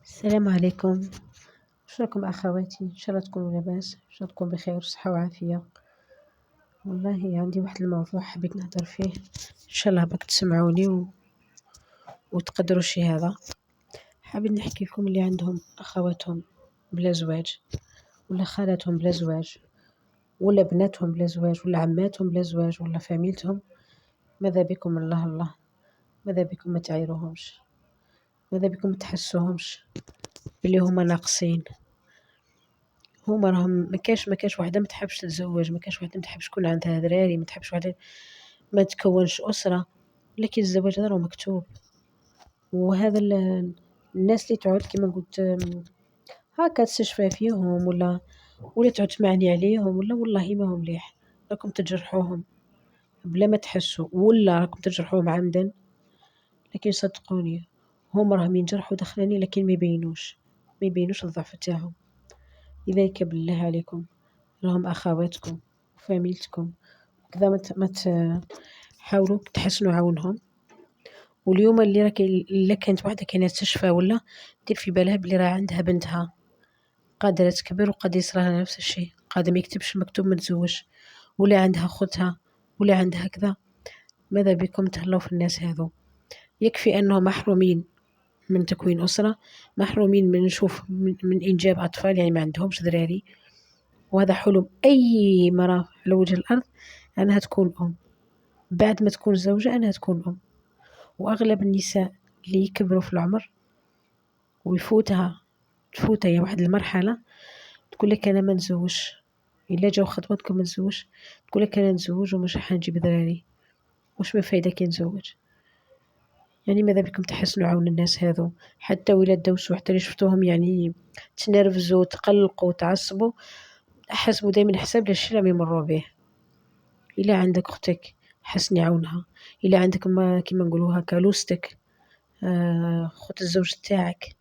السلام عليكم. واش راكم أخواتي؟ إن شاء الله تكونوا لاباس، إن شاء الله تكونوا بخير وصحة وعافية. والله عندي واحد الموضوع حبيت نهضر فيه، إن شاء الله باك تسمعوني وتقدروا شي. هذا حابين نحكي لكم اللي عندهم أخواتهم بلا زواج، ولا خالاتهم بلا زواج، ولا بناتهم بلا زواج، ولا عماتهم بلا زواج، ولا فاميلتهم. ماذا بكم الله الله، ماذا بكم ما تعيروهمش، ماذا بكم ما تحسوهمش بلي هما ناقصين. هما راهم ما كاش وحده ما تحبش تتزوج، ما كاش وحده ما تحبش يكون عندها دراري، ما تحبش وحده ما تكونش أسرة، لكن الزواج هذا راه مكتوب. وهذا الناس اللي تعود كما قلت هاكا تستشفى فيهم، ولا تعود تمعني عليهم، ولا والله ما هم مليح. راكم تجرحوهم بلا ما تحسوا، ولا راكم تجرحوهم عمدا. لكن صدقوني هم راهم ينجرحوا داخلاني، لكن ما يبينوش الضعف تاعهم. لذلك بالله عليكم، راهم أخواتكم وفاميلتكم كذا، ما حاولوا تحسنوا عونهم. واليوم اللي إلا كانت واحدة كاينة تشفى، ولا دير في بالها بلي راه عندها بنتها قادرة تكبر وقد يصرالها نفس الشيء، قادرة ما يكتبش المكتوب ما تزوج، ولا عندها خوتها، ولا عندها كذا. ماذا بكم تهلاو في الناس هذو؟ يكفي أنهم محرومين من تكوين أسرة، محرومين من نشوف من إنجاب أطفال، يعني ما عندهمش ذراري. وهذا حلم أي مرأة على وجه الأرض، أنها تكون أم. بعد ما تكون زوجة أنها تكون أم. وأغلب النساء اللي يكبروا في العمر تفوتها هي واحد المرحلة، تقول لك أنا ما نتزوجش. إلا جاو خطوتكم ما نتزوجش، تقول لك أنا نتزوج ومش حنجيب ذراري، واش من فايدة كي نتزوج؟ يعني ماذا بكم تحسنوا عون الناس هذو؟ حتى ولاد دوسوا، حتى اللي شفتوهم يعني تنرفزوا تقلقوا تعصبوا، حسبوا دايما حساب للشي راهم يمروا به. إلا عندك أختك حسني عونها، إلا عندك ما كيما نقولوا هكا لوستك، خوت الزوج تاعك،